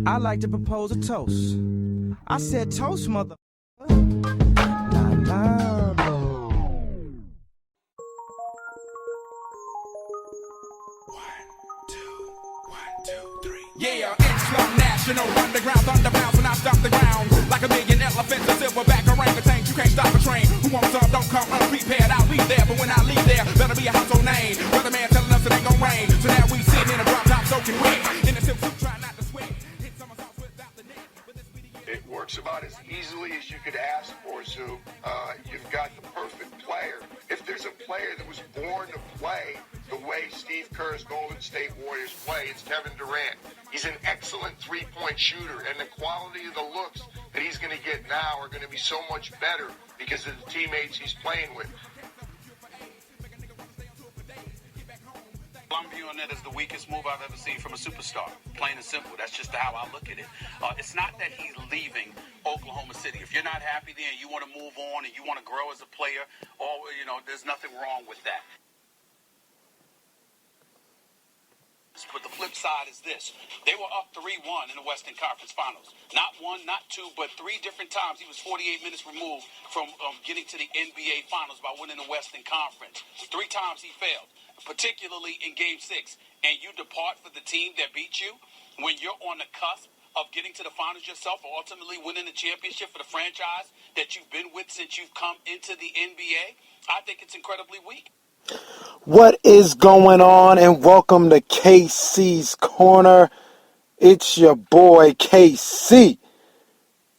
I like to propose a toast. I said toast, mother. Nah, nah. Yeah, it's Slum National, underground, thunderbounds, when I stop the ground. Like a million elephants, a silverback orangutan, you can't stop a train. Who wants some, don't come unprepared, I'll be there. But when I leave there, better be a household name. Weatherman telling us it ain't gon' rain. So now we sitting in a drop top soaking wet. In a silk suit, try not to sweat. Hit somersaults without the net. It works about as easily as you could ask for, Sue. You've got the perfect player. If there's a player that was born to play the way Steve Kerr's Golden State Warriors play, it's Kevin Durant. He's an excellent three-point shooter, and the quality of the looks that he's going to get now are going to be so much better because of the teammates he's playing with. I'm viewing it as the weakest move I've ever seen from a superstar. Plain and simple. That's just how I look at it. It's not that he's leaving Oklahoma City. If you're not happy there and you want to move on and you want to grow as a player, there's nothing wrong with that. But the flip side is this. They were up 3-1 in the Western Conference Finals. Not one, not two, but three different times. He was 48 minutes removed from getting to the NBA Finals by winning the Western Conference. 3 times he failed, particularly in Game 6. And you depart for the team that beat you when you're on the cusp of getting to the finals yourself or ultimately winning the championship for the franchise that you've been with since you've come into the NBA. I think it's incredibly weak. What is going on? And welcome to KC's Corner. It's your boy KC.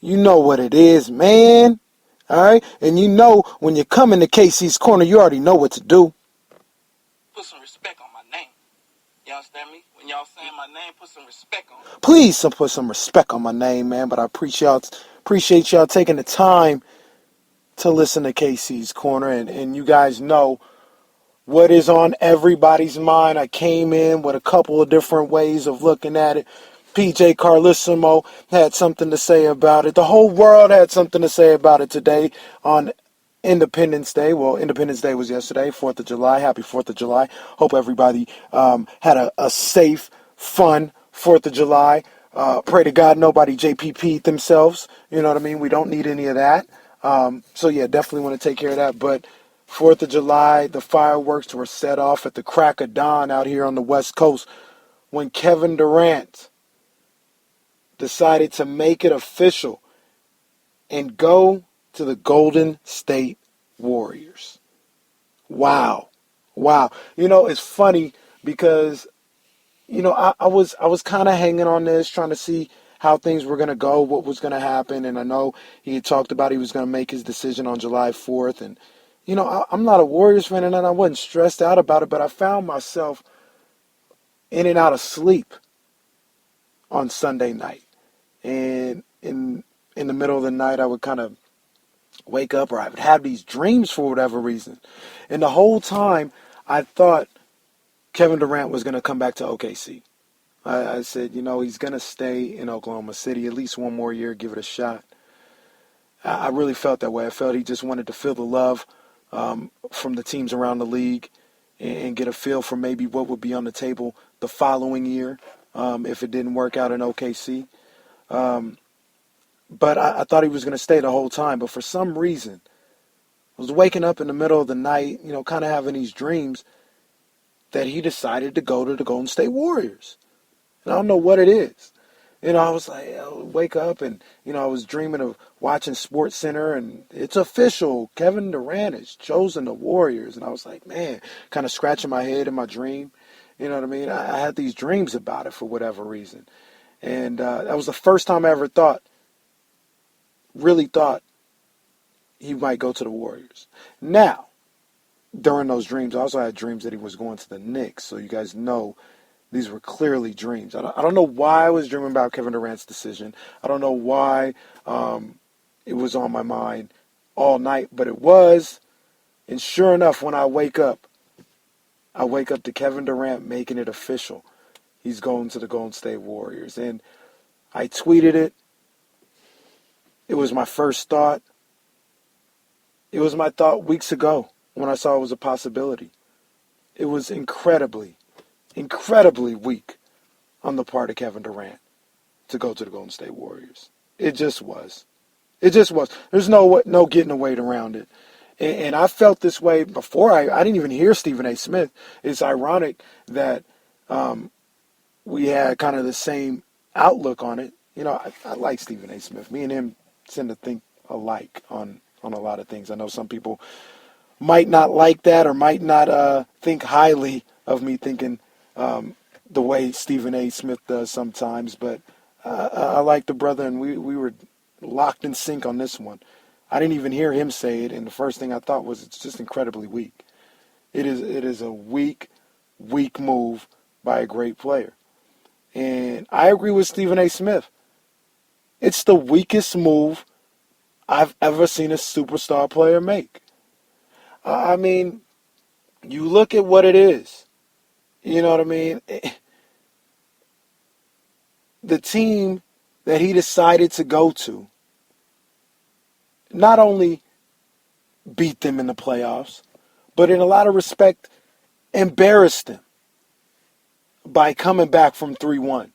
You know what it is, man. All right? And you know when you come into KC's Corner, you already know what to do. Put some respect on my name. You understand me? When y'all saying my name, put some respect on it. Please put some respect on my name, man. But I appreciate y'all taking the time to listen to KC's Corner. And you guys know what is on everybody's mind. I came in with a couple of different ways of looking at it. PJ Carlissimo had something to say about it. The whole world had something to say about it today on Independence Day. Well, Independence Day was yesterday, 4th of July. Happy 4th of July. Hope everybody had a safe, fun 4th of July. Pray to God nobody JPP'd themselves. You know what I mean? We don't need any of that. So, yeah, definitely want to take care of that. But 4th of July, the fireworks were set off at the crack of dawn out here on the West Coast when Kevin Durant decided to make it official and go to the Golden State Warriors. Wow. You know, it's funny because, you know, I was kind of hanging on this, trying to see how things were going to go, what was going to happen. And I know he had talked about he was going to make his decision on July 4th. And, you know, I'm not a Warriors fan and I wasn't stressed out about it, but I found myself in and out of sleep on Sunday night. And in the middle of the night, I would kind of wake up or I would have these dreams for whatever reason. And the whole time I thought Kevin Durant was going to come back to OKC. I said, you know, he's going to stay in Oklahoma City at least one more year, give it a shot. I really felt that way. I felt he just wanted to feel the love from the teams around the league and get a feel for maybe what would be on the table the following year if it didn't work out in OKC. But I thought he was going to stay the whole time. But for some reason, I was waking up in the middle of the night, you know, kind of having these dreams that he decided to go to the Golden State Warriors. And I don't know what it is. You know, I was like, I would wake up and, you know, I was dreaming of watching SportsCenter and it's official. Kevin Durant has chosen the Warriors. And I was like, man, kind of scratching my head in my dream. You know what I mean? I had these dreams about it for whatever reason. And that was the first time I ever really thought he might go to the Warriors. Now, during those dreams, I also had dreams that he was going to the Knicks. So you guys know these were clearly dreams. I don't know why I was dreaming about Kevin Durant's decision. I don't know why it was on my mind all night, but it was. And sure enough, when I wake up to Kevin Durant making it official. He's going to the Golden State Warriors. And I tweeted it. It was my first thought. It was my thought weeks ago when I saw it was a possibility. It was incredibly weak on the part of Kevin Durant to go to the Golden State Warriors. It just was. It just was. There's no getting away around it. And I felt this way before. I didn't even hear Stephen A. Smith. It's ironic that we had kind of the same outlook on it. You know, I like Stephen A. Smith. Me and him tend to think alike on a lot of things. I know some people might not like that or might not think highly of me thinking the way Stephen A. Smith does sometimes, but I like the brother, and we were locked in sync on this one. I didn't even hear him say it, and the first thing I thought was it's just incredibly weak. It is a weak move by a great player. And I agree with Stephen A. Smith. It's the weakest move I've ever seen a superstar player make. I mean, you look at what it is. You know what I mean? The team that he decided to go to not only beat them in the playoffs, but in a lot of respect, embarrassed them by coming back from 3-1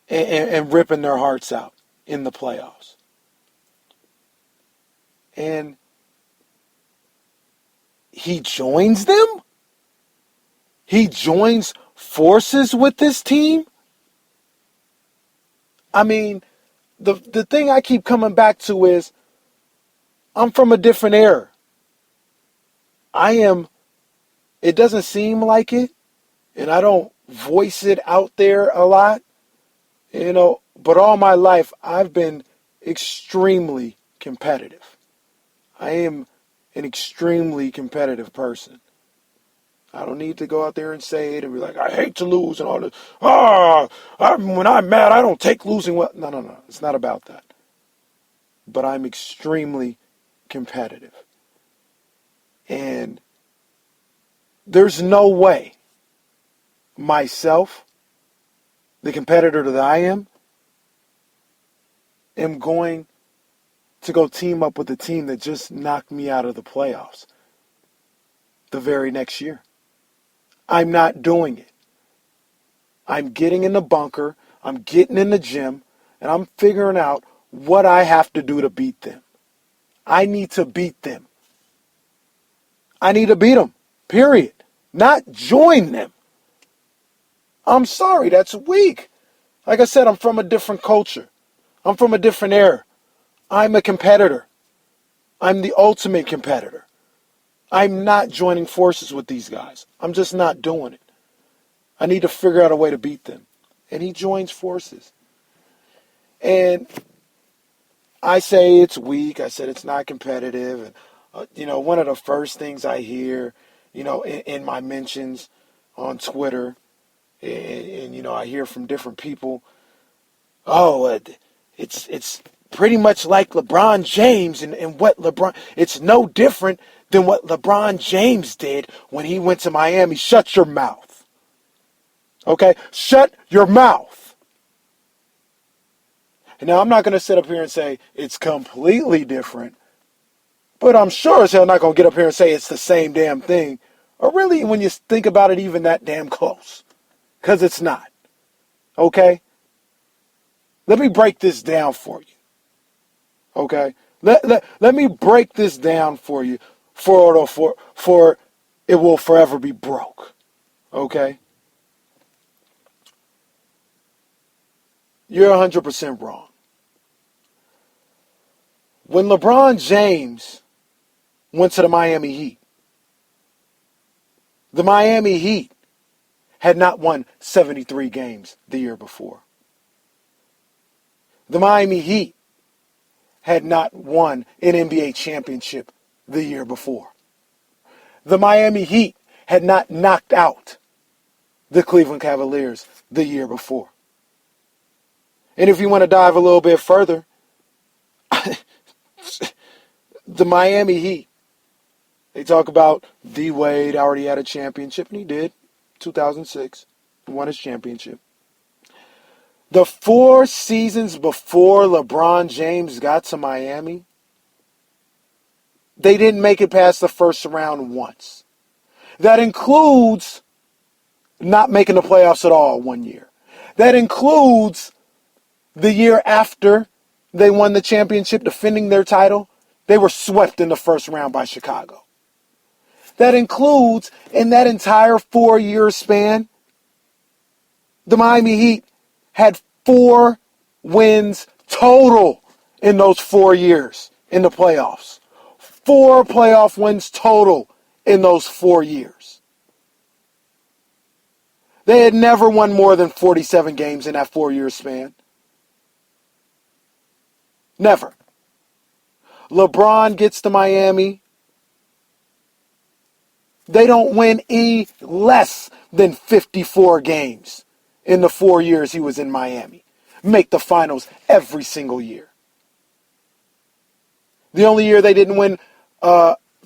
and ripping their hearts out in the playoffs. And he joins them? He joins forces with this team? I mean, the thing I keep coming back to is I'm from a different era. It doesn't seem like it, and I don't voice it out there a lot, you know, but all my life I've been extremely competitive. I am an extremely competitive person. I don't need to go out there and say it and be like, I hate to lose and all this. When I'm mad, I don't take losing well. No. It's not about that. But I'm extremely competitive. And there's no way myself, the competitor that I am going to go team up with a team that just knocked me out of the playoffs the very next year. I'm not doing it. I'm getting in the bunker, I'm getting in the gym, and I'm figuring out what I have to do to beat them. I need to beat them. I need to beat them, period. Not join them. I'm sorry, that's weak. Like I said, I'm from a different culture. I'm from a different era. I'm a competitor. I'm the ultimate competitor. I'm not joining forces with these guys. I'm just not doing it. I need to figure out a way to beat them. And he joins forces. And I say it's weak. I said it's not competitive. And, one of the first things I hear, in my mentions on Twitter, and I hear from different people, it's pretty much like LeBron James and what it's no different than what LeBron James did when he went to Miami. Shut your mouth. Okay? Shut your mouth. And now I'm not going to sit up here and say it's completely different, but I'm sure as hell not going to get up here and say it's the same damn thing, or really when you think about it, even that damn close, because it's not. Okay? Let me break this down for you. Okay? Let me break this down for you for it will forever be broke. Okay? You're 100% wrong. When LeBron James went to the Miami Heat had not won 73 games the year before. The Miami Heat had not won an NBA championship the year before. The Miami Heat had not knocked out the Cleveland Cavaliers the year before. And if you want to dive a little bit further, the Miami Heat, they talk about D. Wade already had a championship, and he did, 2006, won his championship. The 4 seasons before LeBron James got to Miami, they didn't make it past the first round once. That includes not making the playoffs at all one year. That includes The year after they won the championship, defending their title, they were swept in the first round by Chicago. That includes, in that entire 4-year span, the Miami Heat had 4 wins total in those 4 years in the playoffs. 4 playoff wins total in those 4 years. They had never won more than 47 games in that 4-year span. Never. LeBron gets to Miami. They don't win any less than 54 games in the 4 years he was in Miami. Make the finals every single year. The only year they didn't win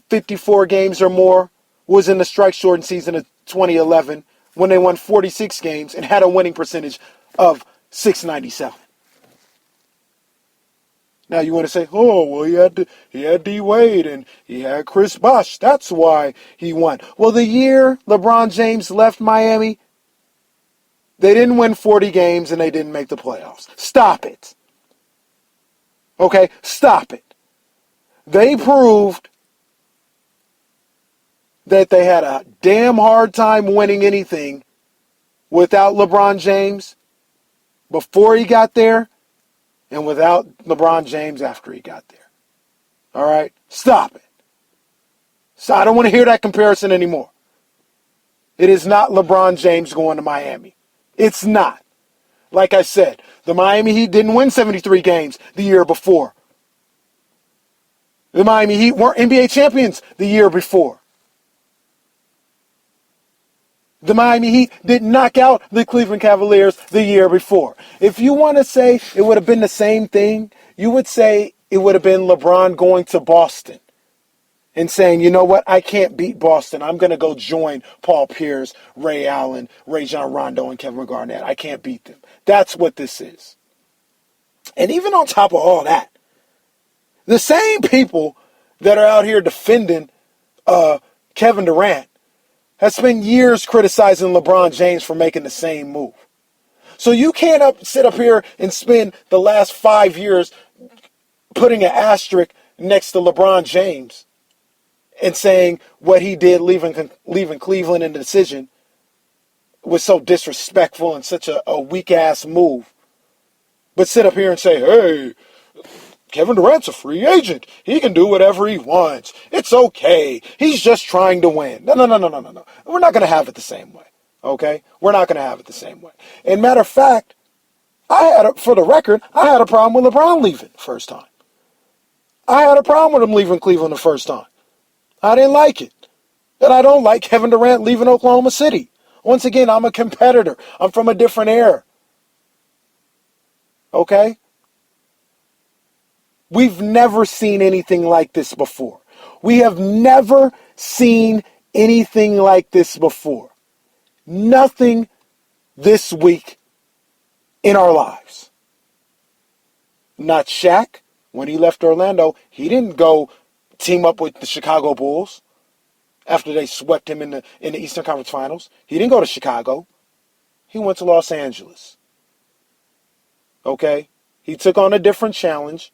54 games or more was in the strike-shortened season of 2011 when they won 46 games and had a winning percentage of .697. Now you want to say, oh, well, he had D. Wade and he had Chris Bosh. That's why he won. Well, the year LeBron James left Miami, they didn't win 40 games and they didn't make the playoffs. Stop it. Okay? Stop it. They proved that they had a damn hard time winning anything without LeBron James before he got there and without LeBron James after he got there. All right? Stop it. So I don't want to hear that comparison anymore. It is not LeBron James going to Miami. It's not. Like I said, the Miami Heat didn't win 73 games the year before. The Miami Heat weren't NBA champions the year before. The Miami Heat didn't knock out the Cleveland Cavaliers the year before. If you want to say it would have been the same thing, you would say it would have been LeBron going to Boston and saying, you know what, I can't beat Boston. I'm going to go join Paul Pierce, Ray Allen, Rajon Rondo, and Kevin Garnett. I can't beat them. That's what this is. And even on top of all that, the same people that are out here defending Kevin Durant has spent years criticizing LeBron James for making the same move. So you can't sit up here and spend the last 5 years putting an asterisk next to LeBron James and saying what he did leaving Cleveland in the decision was so disrespectful and such a weak-ass move. But sit up here and say, hey, Kevin Durant's a free agent. He can do whatever he wants. It's okay. He's just trying to win. No. We're not going to have it the same way. Okay? We're not going to have it the same way. And matter of fact, for the record, I had a problem with LeBron leaving the first time. I had a problem with him leaving Cleveland the first time. I didn't like it. And I don't like Kevin Durant leaving Oklahoma City. Once again, I'm a competitor. I'm from a different era. Okay? We've never seen anything like this before. We have never seen anything like this before. Nothing this week in our lives. Not Shaq. When he left Orlando, he didn't go team up with the Chicago Bulls after they swept him in the Eastern Conference Finals. He didn't go to Chicago. He went to Los Angeles. Okay? He took on a different challenge.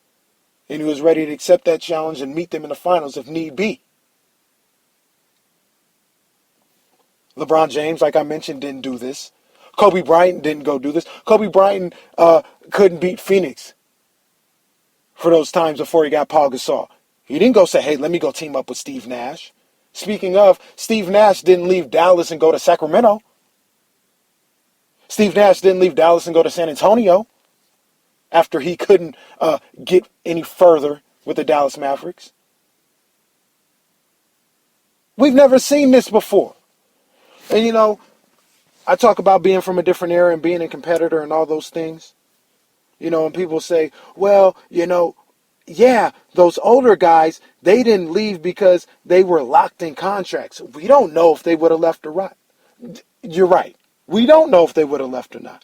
And he was ready to accept that challenge and meet them in the finals if need be. LeBron James, like I mentioned, didn't do this. Kobe Bryant didn't go do this. Kobe Bryant couldn't beat Phoenix for those times before he got Paul Gasol. He didn't go say, hey, let me go team up with Steve Nash. Speaking of, Steve Nash didn't leave Dallas and go to Sacramento. Steve Nash didn't leave Dallas and go to San Antonio after he couldn't get any further with the Dallas Mavericks. We've never seen this before. And, you know, I talk about being from a different era and being a competitor and all those things. You know, and people say, well, you know, yeah, those older guys, they didn't leave because they were locked in contracts. We don't know if they would have left or not. You're right. We don't know if they would have left or not.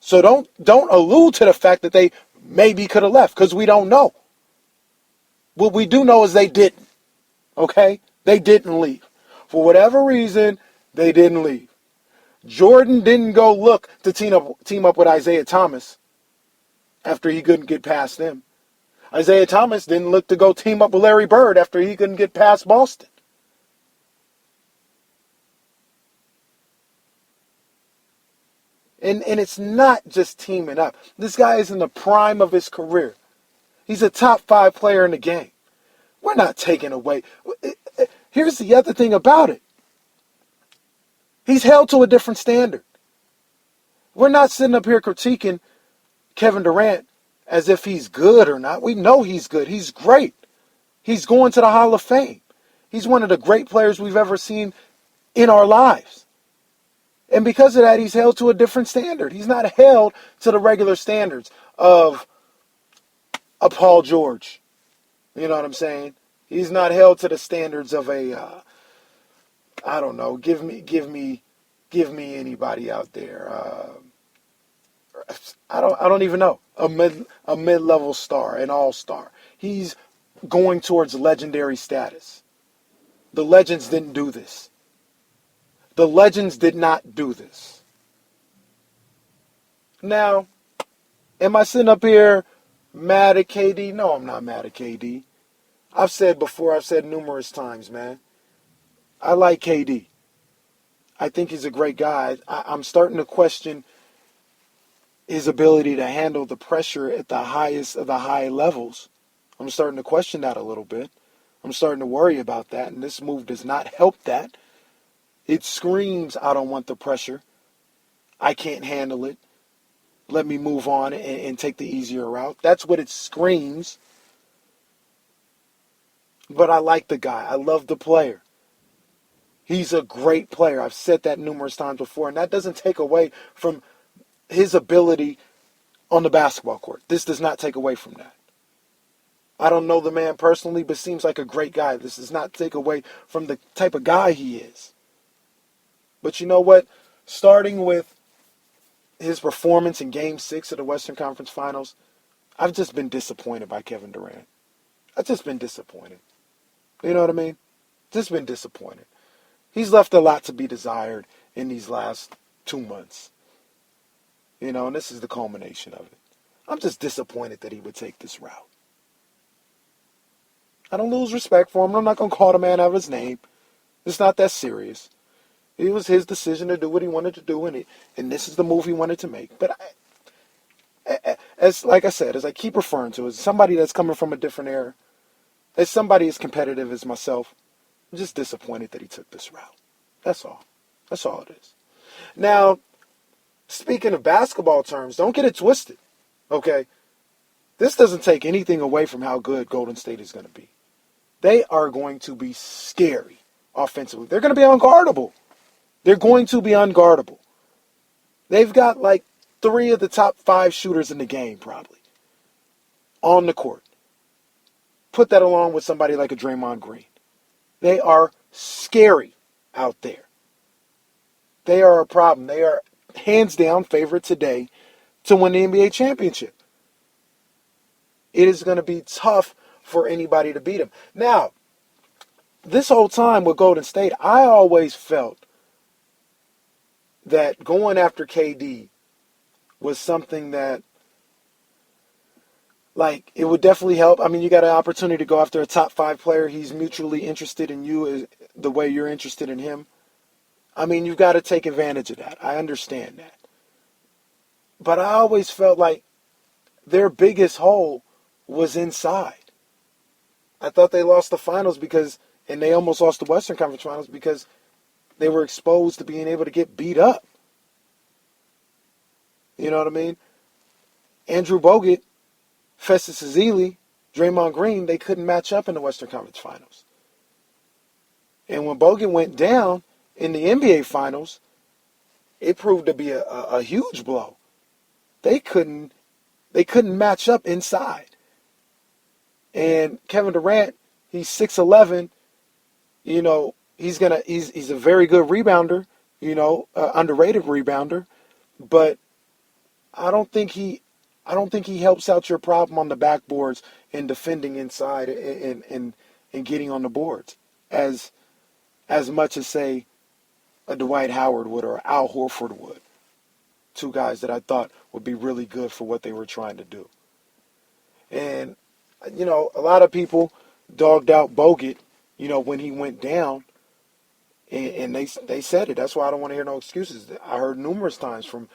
So don't allude to the fact that they maybe could have left, because we don't know. What we do know is they didn't. Okay? They didn't leave. For whatever reason, they didn't leave. Jordan didn't go look to team up with Isaiah Thomas after he couldn't get past them. Isaiah Thomas didn't look to go team up with Larry Bird after he couldn't get past Boston. And it's not just teaming up. This guy is in the prime of his career. He's a top 5 player in the game. We're not taking away. Here's the other thing about it. He's held to a different standard. We're not sitting up here critiquing Kevin Durant as if he's good or not. We know he's good. He's great. He's going to the Hall of Fame. He's one of the great players we've ever seen in our lives. And because of that, he's held to a different standard. He's not held to the regular standards of a Paul George. You know what I'm saying? He's not held to the standards of a, I don't know, give me anybody out there. I don't even know. A mid-level star, an all-star. He's going towards legendary status. The legends didn't do this. The legends did not do this. Now, am I sitting up here mad at KD? No, I'm not mad at KD. I've said before, I've said numerous times, man. I like KD. I think he's a great guy. I'm starting to question his ability to handle the pressure at the highest of the high levels. I'm starting to question that a little bit. I'm starting to worry about that, and this move does not help that. It screams, I don't want the pressure. I can't handle it. Let me move on and take the easier route. That's what it screams. But I like the guy. I love the player. He's a great player. I've said that numerous times before, and that doesn't take away from his ability on the basketball court. This does not take away from that. I don't know the man personally, but seems like a great guy. This does not take away from the type of guy he is. But you know what? Starting with his performance in Game 6 of the Western Conference Finals, I've just been disappointed by Kevin Durant. I've just been disappointed. You know what I mean? Just been disappointed. He's left a lot to be desired in these last 2 months. You know, and this is the culmination of it. I'm just disappointed that he would take this route. I don't lose respect for him. I'm not going to call the man out of his name. It's not that serious. It was his decision to do what he wanted to do, and this is the move he wanted to make. But like I said, as I keep referring to, as somebody that's coming from a different era, as somebody as competitive as myself, I'm just disappointed that he took this route. That's all. That's all it is. Now, speaking of basketball terms, don't get it twisted, okay? This doesn't take anything away from how good Golden State is going to be. They are going to be scary offensively. They're going to be unguardable. They're going to be unguardable. They've got like 3 of the top 5 shooters in the game, probably, on the court. Put that along with somebody like a Draymond Green. They are scary out there. They are a problem. They are hands down favorite today to win the NBA championship. It is going to be tough for anybody to beat them. Now, this whole time with Golden State, I always felt that going after KD was something that, like, it would definitely help. I mean, you got an opportunity to go after a top 5 player. He's mutually interested in you the way you're interested in him. I mean, you've got to take advantage of that. I understand that. But I always felt like their biggest hole was inside. I thought they lost the finals and they almost lost the Western Conference Finals because they were exposed to being able to get beat up. You know what I mean? Andrew Bogut, Festus Ezeli, Draymond Green, they couldn't match up in the Western Conference Finals. And when Bogut went down in the NBA Finals, it proved to be a huge blow. They couldn't match up inside. And Kevin Durant, he's 6'11", you know, he's a very good rebounder, you know, underrated rebounder, but I don't think he helps out your problem on the backboards and defending inside and getting on the boards as much as, say, a Dwight Howard would or Al Horford would. 2 guys that I thought would be really good for what they were trying to do. And, a lot of people dogged out Bogut, when he went down. And they said it. That's why I don't want to hear no excuses. I heard numerous times from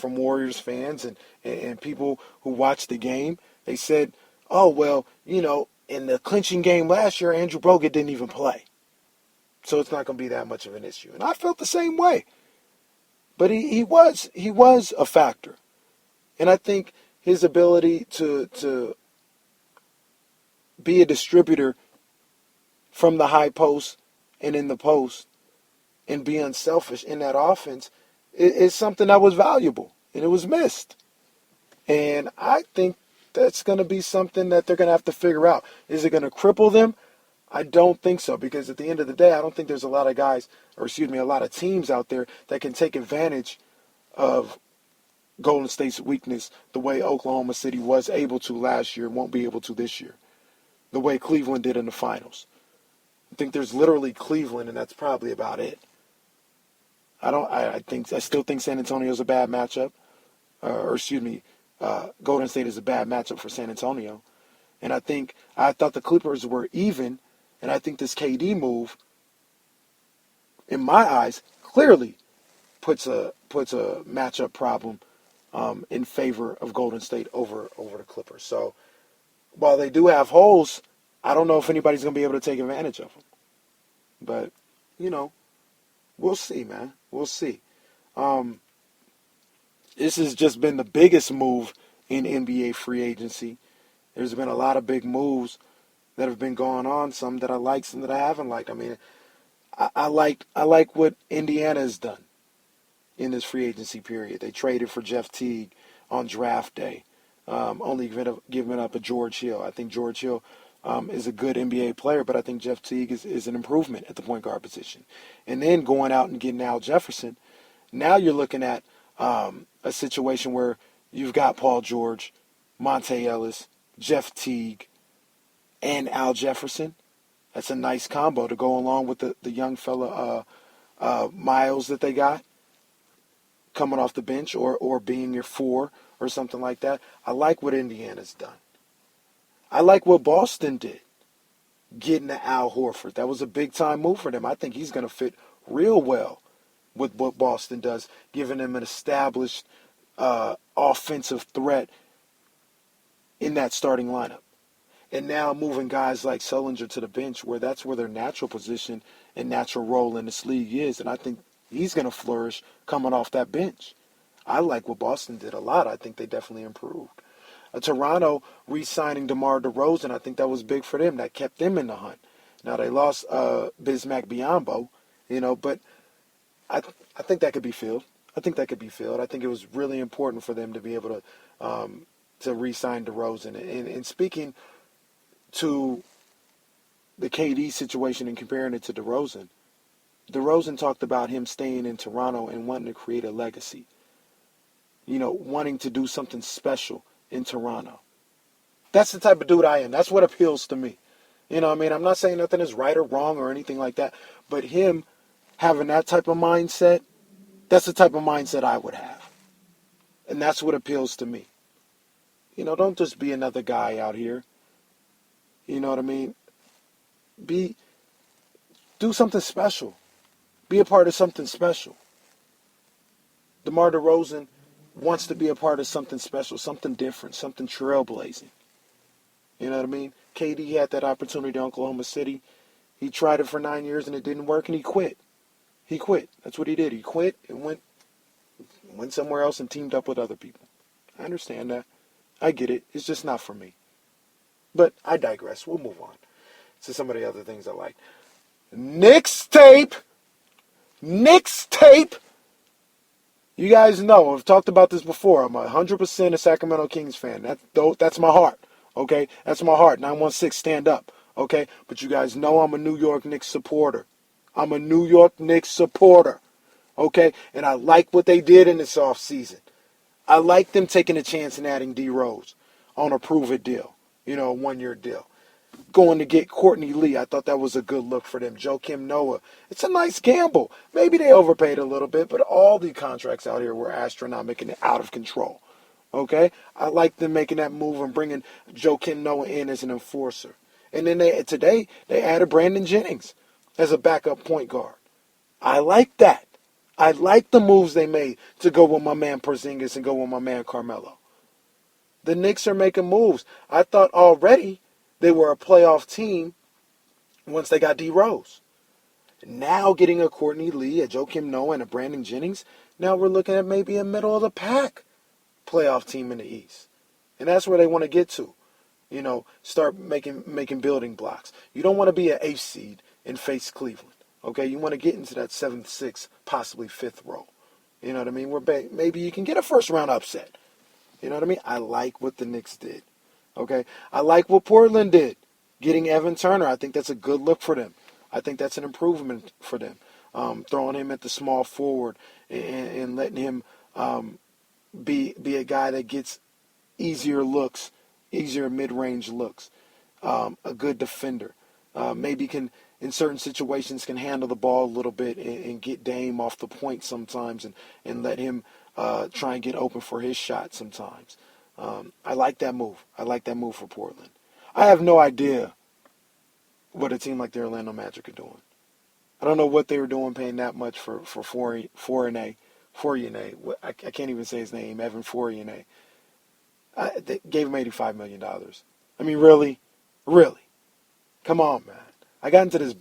Warriors fans and people who watched the game. They said, oh, well, in the clinching game last year, Andrew Bogut didn't even play. So it's not going to be that much of an issue. And I felt the same way. But he was a factor. And I think his ability to be a distributor from the high post and in the post and be unselfish in that offense is something that was valuable, and it was missed. And I think that's going to be something that they're going to have to figure out. Is it going to cripple them? I don't think so, because at the end of the day, I don't think there's a lot of a lot of teams out there that can take advantage of Golden State's weakness the way Oklahoma City was able to last year and won't be able to this year, the way Cleveland did in the finals. I think there's literally Cleveland, and that's probably about it. I still think San Antonio is a bad matchup. Golden State is a bad matchup for San Antonio. And I thought the Clippers were even, and I think this KD move, in my eyes, clearly puts a matchup problem in favor of Golden State over the Clippers. So while they do have holes, I don't know if anybody's going to be able to take advantage of them. But, we'll see, man. We'll see. This has just been the biggest move in NBA free agency. There's been a lot of big moves that have been going on, some that I like, some that I haven't liked. I mean, I like what Indiana has done in this free agency period. They traded for Jeff Teague on draft day, only giving up a George Hill. I think George Hill is a good NBA player, but I think Jeff Teague is an improvement at the point guard position. And then going out and getting Al Jefferson, now you're looking at a situation where you've got Paul George, Monte Ellis, Jeff Teague, and Al Jefferson. That's a nice combo to go along with the young fella Miles that they got coming off the bench or being your 4 or something like that. I like what Indiana's done. I like what Boston did, getting to Al Horford. That was a big-time move for them. I think he's going to fit real well with what Boston does, giving them an established offensive threat in that starting lineup. And now moving guys like Sullinger to the bench, where that's where their natural position and natural role in this league is. And I think he's going to flourish coming off that bench. I like what Boston did a lot. I think they definitely improved. Toronto re-signing DeMar DeRozan, I think that was big for them. That kept them in the hunt. Now, they lost Bismack Biyombo, but I think that could be filled. I think it was really important for them to be able to re-sign DeRozan. And speaking to the KD situation and comparing it to DeRozan talked about him staying in Toronto and wanting to create a legacy. Wanting to do something special in Toronto. That's the type of dude I am. That's what appeals to me. I'm not saying nothing is right or wrong or anything like that, but him having that type of mindset, that's the type of mindset I would have. And that's what appeals to me. Don't just be another guy out here. You know what I mean? Do something special. Be a part of something special. DeMar DeRozan wants to be a part of something special, something different, something trailblazing. You know what I mean? KD had that opportunity in Oklahoma City. He tried it for 9 years and it didn't work, and he quit. That's what he did. He quit and went somewhere else and teamed up with other people. I understand that. I get it. It's just not for me. But I digress. We'll move on to some of the other things I like. Knicks tape. You guys know, I've talked about this before. I'm 100% a Sacramento Kings fan. That's my heart, okay? That's my heart. 916, stand up, okay? But you guys know I'm a New York Knicks supporter. Okay? And I like what they did in this offseason. I like them taking a chance and adding D Rose on a prove-it deal, a 1-year deal. Going to get Courtney Lee, I thought that was a good look for them. Joakim Noah, it's a nice gamble. Maybe they overpaid a little bit, but all the contracts out here were astronomical and out of control. Okay? I like them making that move and bringing Joakim Noah in as an enforcer. And then today they added Brandon Jennings as a backup point guard. I like that. I like the moves they made to go with my man Porzingis and go with my man Carmelo. The Knicks are making moves. I thought already they were a playoff team once they got D Rose. Now getting a Courtney Lee, a Joakim Noah, and a Brandon Jennings, now we're looking at maybe a middle of the pack playoff team in the East. And that's where they want to get to. Start making building blocks. You don't want to be an 8th seed and face Cleveland. Okay, you want to get into that 7th, 6th, possibly 5th row. You know what I mean? Where maybe you can get a first round upset. You know what I mean? I like what the Knicks did. Okay, I like what Portland did, getting Evan Turner. I think that's a good look for them. I think that's an improvement for them. Throwing him at the small forward and letting him be a guy that gets easier looks, easier mid-range looks. A good defender. Maybe can, in certain situations, can handle the ball a little bit and get Dame off the point sometimes and let him try and get open for his shot sometimes. I like that move. I like that move for Portland. I have no idea what a team like the Orlando Magic are doing. I don't know what they were doing paying that much for Fournier. I can't even say his name, Evan Fournier. They gave him $85 million. I mean, really? Really? Come on, man. I got into this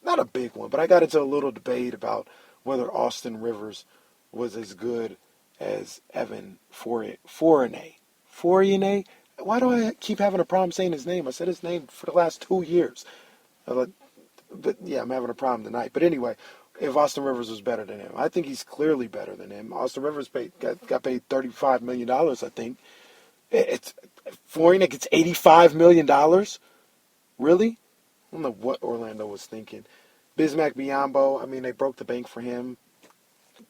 not a big one, but I got into a little debate about whether Austin Rivers was as good as Evan Fournier. Fournier? Why do I keep having a problem saying his name? I said his name for the last 2 years. But yeah, I'm having a problem tonight. But anyway, if Austin Rivers was better than him, I think he's clearly better than him. Austin Rivers got paid $35 million, I think. Fournier gets $85 million? Really? I don't know what Orlando was thinking. Bismack Biyombo, I mean, they broke the bank for him.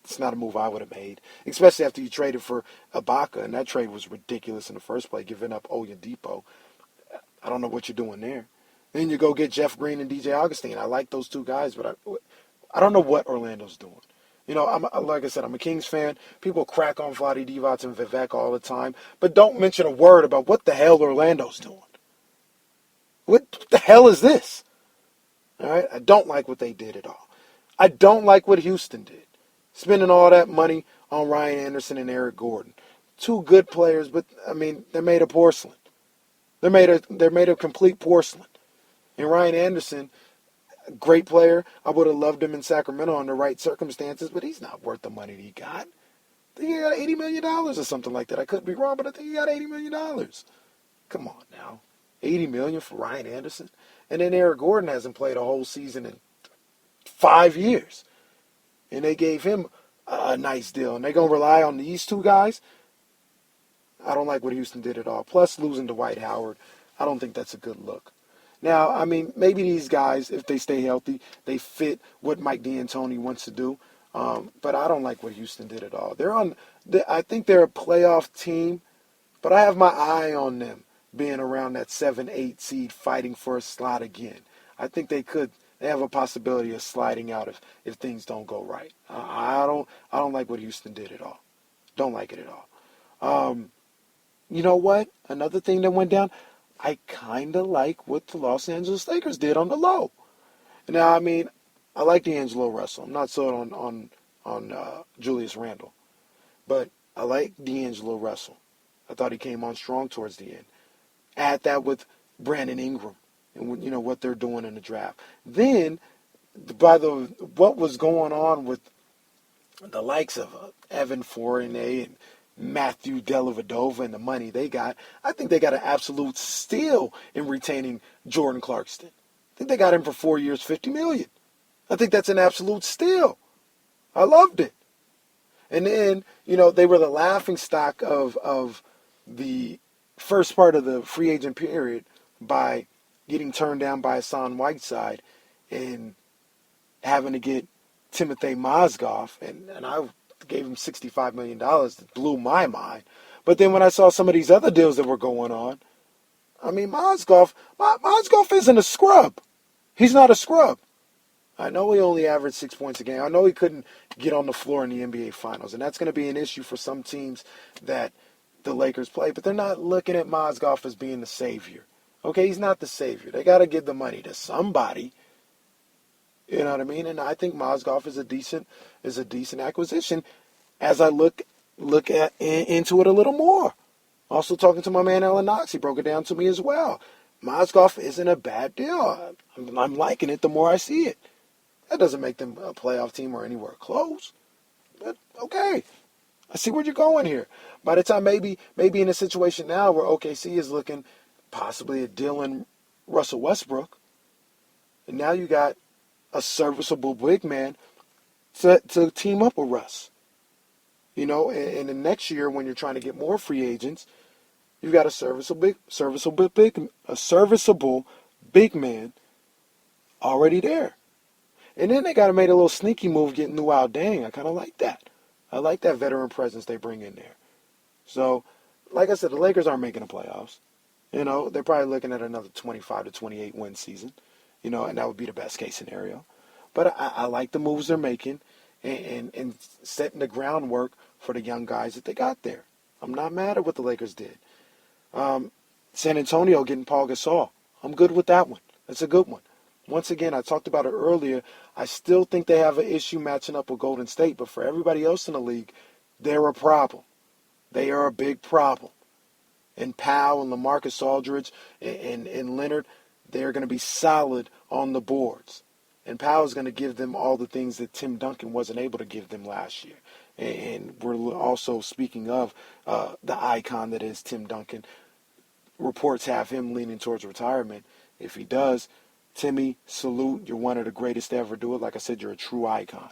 It's not a move I would have made, especially after you traded for Ibaka, and that trade was ridiculous in the first place, giving up Oladipo. I don't know what you're doing there. Then you go get Jeff Green and DJ Augustine. I like those two guys, but I don't know what Orlando's doing. Like I said, I'm a Kings fan. People crack on Vlade Divac and Vivek all the time, but don't mention a word about what the hell Orlando's doing. What the hell is this? All right? I don't like what they did at all. I don't like what Houston did. Spending all that money on Ryan Anderson and Eric Gordon. Two good players, but, I mean, they're made of porcelain. They're made of complete porcelain. And Ryan Anderson, great player. I would have loved him in Sacramento under the right circumstances, but he's not worth the money that he got. I think he got $80 million or something like that. I could be wrong, but I think he got $80 million. Come on now. $80 million for Ryan Anderson? And then Eric Gordon hasn't played a whole season in 5 years. And they gave him a nice deal. And they're going to rely on these two guys? I don't like what Houston did at all. Plus, losing Dwight Howard, I don't think that's a good look. Now, I mean, maybe these guys, if they stay healthy, they fit what Mike D'Antoni wants to do. But I don't like what Houston did at all. I think they're a playoff team, but I have my eye on them being around that 7-8 seed fighting for a slot again. I think they have a possibility of sliding out if things don't go right. I don't like what Houston did at all. Don't like it at all. You know what? Another thing that went down, I kind of like what the Los Angeles Lakers did on the low. Now, I mean, I like D'Angelo Russell. I'm not sold on Julius Randle. But I like D'Angelo Russell. I thought he came on strong towards the end. Add that with Brandon Ingram and what they're doing in the draft. Then, what was going on with the likes of Evan Fournier and Matthew Dellavedova and the money they got, I think they got an absolute steal in retaining Jordan Clarkson. I think they got him for 4 years, $50 million. I think that's an absolute steal. I loved it. And then, they were the laughingstock of the first part of the free agent period by getting turned down by Hassan Whiteside and having to get Timothy Mozgov, and I gave him $65 million. That blew my mind. But then when I saw some of these other deals that were going on, I mean, Mozgov isn't a scrub. He's not a scrub. I know he only averaged 6 points a game. I know he couldn't get on the floor in the NBA Finals, and that's going to be an issue for some teams that the Lakers play, but they're not looking at Mozgov as being the savior. Okay, he's not the savior. They got to give the money to somebody. You know what I mean? And I think Mozgov is a decent acquisition as I look into it a little more. Also talking to my man Alan Knox, he broke it down to me as well. Mozgov isn't a bad deal. I'm liking it the more I see it. That doesn't make them a playoff team or anywhere close. But okay, I see where you're going here. By the time maybe in a situation now where OKC is looking possibly at Dylan Russell Westbrook, and now you got a serviceable big man to team up with Russ. You know, and the next year when you're trying to get more free agents, you've got a serviceable big man already there. And then they got to make a little sneaky move getting Luol Deng. I kind of like that. I like that veteran presence they bring in there. So, like I said, the Lakers aren't making the playoffs. You know, they're probably looking at another 25 to 28 win season. You know, and that would be the best case scenario. But I like the moves they're making and setting the groundwork for the young guys that they got there. I'm not mad at what the Lakers did. San Antonio getting Paul Gasol. I'm good with that one. That's a good one. Once again, I talked about it earlier. I still think they have an issue matching up with Golden State, but for everybody else in the league, they're a problem. They are a big problem. And Powell and LaMarcus Aldridge and Leonard, they're going to be solid on the boards. And Powell's going to give them all the things that Tim Duncan wasn't able to give them last year. And we're also speaking of the icon that is Tim Duncan. Reports have him leaning towards retirement. If he does, Timmy, salute. You're one of the greatest to ever do it. Like I said, you're a true icon.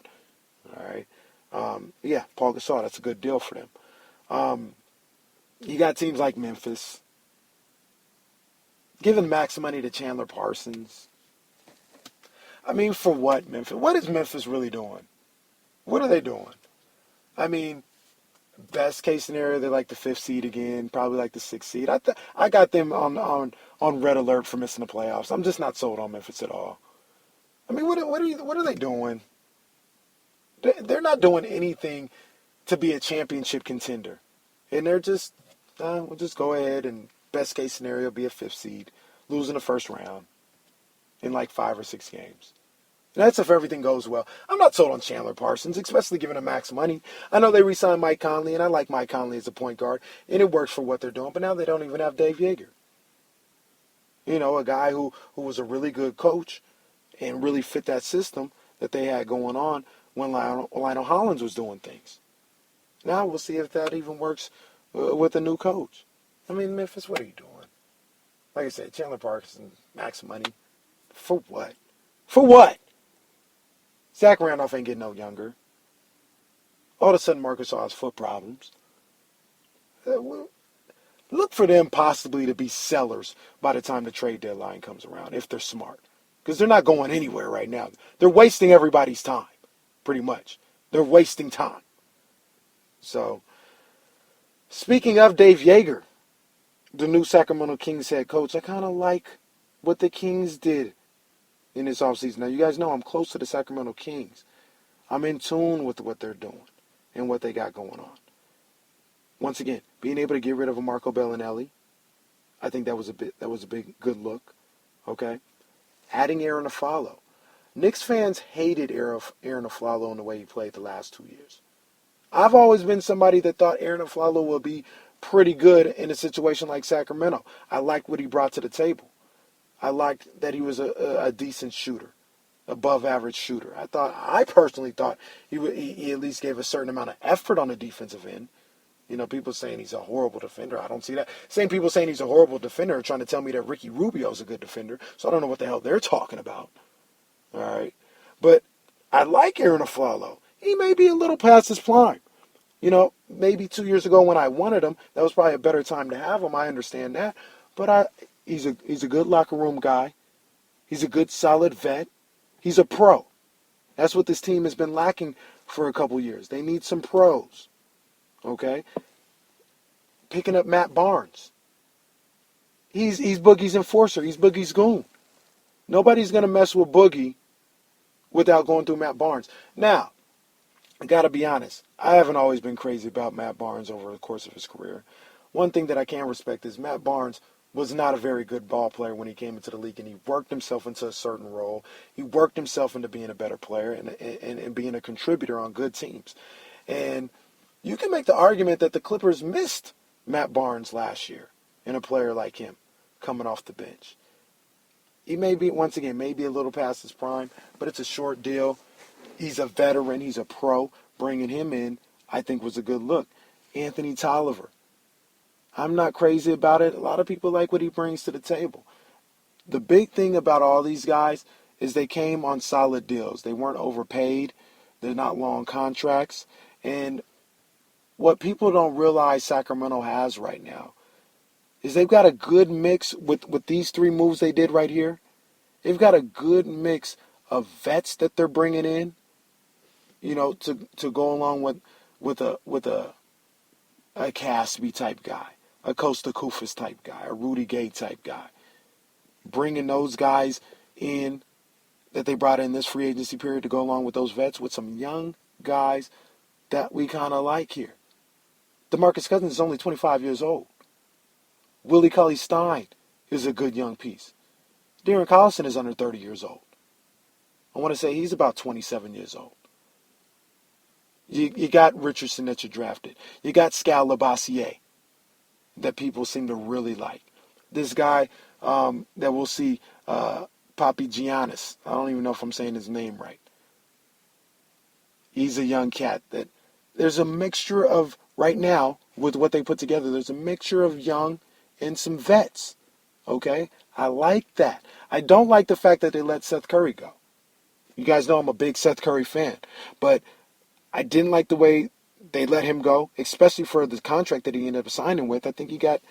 All right. Yeah, Paul Gasol, that's a good deal for them. You got teams like Memphis giving max money to Chandler Parsons. I mean, for what, Memphis? What is Memphis really doing? What are they doing? I mean, best case scenario, they're like the 5th seed again, probably like the 6th seed. I got them on red alert for missing the playoffs. I'm just not sold on Memphis at all. I mean, what are they doing? They're not doing anything to be a championship contender. And they're just, we'll just go ahead and best case scenario be a 5th seed, losing the first round in like 5 or 6 games. And that's if everything goes well. I'm not sold on Chandler Parsons, especially giving him max money. I know they re-signed Mike Conley, and I like Mike Conley as a point guard, and it works for what they're doing, but now they don't even have Dave Yeager. You know, a guy who was a really good coach and really fit that system that they had going on when Lionel Hollins was doing things. Now we'll see if that even works with a new coach. I mean, Memphis, what are you doing? Like I said, Chandler Parsons, max money. For what? For what? Zach Randolph ain't getting no younger. All of a sudden, Marcus has foot problems. Look for them possibly to be sellers by the time the trade deadline comes around, if they're smart. Because they're not going anywhere right now. They're wasting everybody's time, pretty much. They're wasting time. So, speaking of Dave Yeager, the new Sacramento Kings head coach, I kind of like what the Kings did in this offseason. Now, you guys know I'm close to the Sacramento Kings. I'm in tune with what they're doing and what they got going on. Once again, being able to get rid of a Marco Bellinelli, I think that was a big good look. Okay, adding Aaron Aflalo. Knicks fans hated Aaron Aflalo and the way he played the last 2 years. I've always been somebody that thought Aaron Aflalo would be pretty good in a situation like Sacramento. I liked what he brought to the table. I liked that he was a decent shooter, above average shooter. I personally thought he at least gave a certain amount of effort on the defensive end. You know, people saying he's a horrible defender. I don't see that. Same people saying he's a horrible defender are trying to tell me that Ricky Rubio's a good defender. So I don't know what the hell they're talking about. All right. But I like Aaron Aflalo. He may be a little past his prime. You know, maybe 2 years ago when I wanted him, that was probably a better time to have him. I understand that. But he's a good locker room guy. He's a good, solid vet. He's a pro. That's what this team has been lacking for a couple years. They need some pros. Okay? Picking up Matt Barnes. He's Boogie's enforcer. He's Boogie's goon. Nobody's going to mess with Boogie without going through Matt Barnes. Now, I got to be honest. I haven't always been crazy about Matt Barnes over the course of his career. one thing that I can respect is Matt Barnes was not a very good ball player when he came into the league, and he worked himself into a certain role. He worked himself into being a better player and being a contributor on good teams. And you can make the argument that the Clippers missed Matt Barnes last year and a player like him coming off the bench. He may be, once again, maybe a little past his prime, but it's a short deal. He's a veteran. He's a pro. Bringing him in, I think, was a good look. Anthony Tolliver. I'm not crazy about it. A lot of people like what he brings to the table. The big thing about all these guys is they came on solid deals. They weren't overpaid. They're not long contracts. And what people don't realize Sacramento has right now is they've got a good mix with these three moves they did right here. They've got a good mix of vets that they're bringing in, you know, to go along with a Caspi type guy, a Kosta Koufos type guy, a Rudy Gay type guy. Bringing those guys in that they brought in this free agency period to go along with those vets with some young guys that we kind of like here. DeMarcus Cousins is only 25 years old. Willie Cauley-Stein is a good young piece. Darren Collison is under 30 years old. I want to say he's about 27 years old. You got Richardson that you drafted. You got Skal Labissiere that people seem to really like. This guy that we'll see, Papagiannis. I don't even know if I'm saying his name right. He's a young cat that there's a mixture of, right now, with what they put together, there's a mixture of young and some vets. Okay? I like that. I don't like the fact that they let Seth Curry go. You guys know I'm a big Seth Curry fan. But I didn't like the way they let him go, especially for the contract that he ended up signing with. I think he got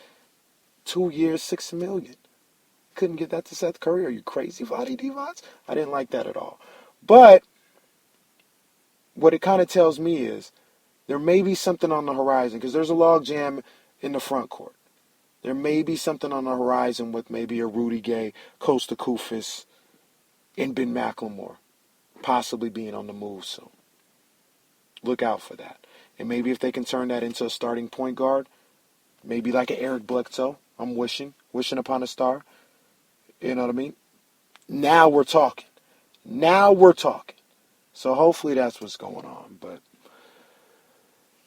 2 years, $6 million. Couldn't give that to Seth Curry. Are you crazy, Vlade Divac? I didn't like that at all. But what it kind of tells me is there may be something on the horizon because there's a log jam in the front court. There may be something on the horizon with maybe a Rudy Gay, Kosta Koufos, and Ben McLemore possibly being on the move soon. Look out for that. And maybe if they can turn that into a starting point guard, maybe like an Eric Bledsoe, I'm wishing upon a star. You know what I mean? Now we're talking. So hopefully that's what's going on. But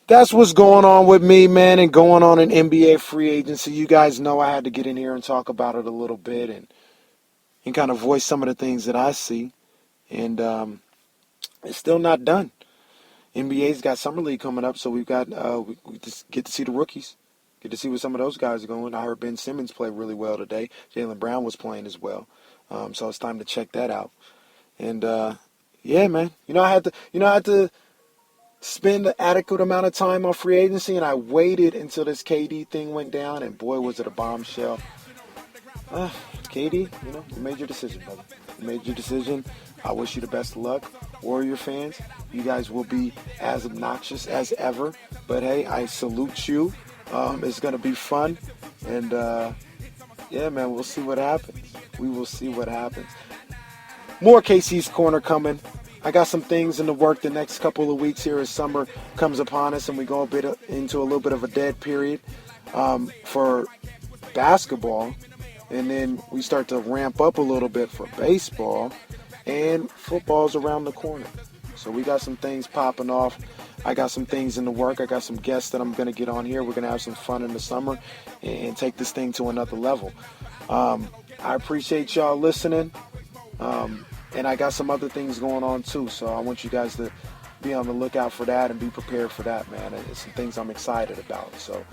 that's what's going on with me, man, and going on in NBA free agency. You guys know I had to get in here and talk about it a little bit and kind of voice some of the things that I see. And it's still not done. NBA's got Summer League coming up, so we've got we just get to see the rookies. Get to see what some of those guys are going. I heard Ben Simmons play really well today. Jaylen Brown was playing as well. So it's time to check that out. And yeah, man. I had to spend an adequate amount of time on free agency, and I waited until this KD thing went down, and boy, was it a bombshell. KD, you made your decision, brother. You made your decision. I wish you the best of luck. Warrior fans, you guys will be as obnoxious as ever. But, hey, I salute you. It's going to be fun. And, yeah, man, we'll see what happens. We will see what happens. More KC's Corner coming. I got some things in the work the next couple of weeks here as summer comes upon us and we go into a little bit of a dead period for basketball. And then we start to ramp up a little bit for baseball. And football's around the corner. So we got some things popping off. I got some things in the work. I got some guests that I'm going to get on here. We're going to have some fun in the summer and take this thing to another level. I appreciate y'all listening. And I got some other things going on too. So I want you guys to be on the lookout for that and be prepared for that, man. It's some things I'm excited about. So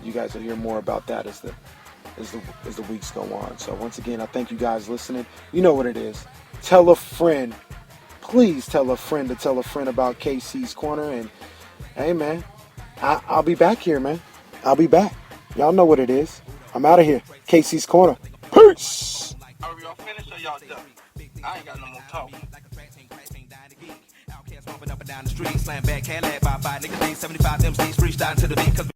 you guys will hear more about that as the weeks go on. So once again, I thank you guys listening. You know what it is. Tell a friend. Please tell a friend to tell a friend about KC's Corner. And, hey, man, I'll be back here, man. I'll be back. Y'all know what it is. I'm out of here. KC's Corner. Peace. Are y'all finished or y'all done? I ain't got no more talk. Bumping up and down the street, slam back, can't let bye-bye. Niggas ain't 75 MCs freestyling to the beat.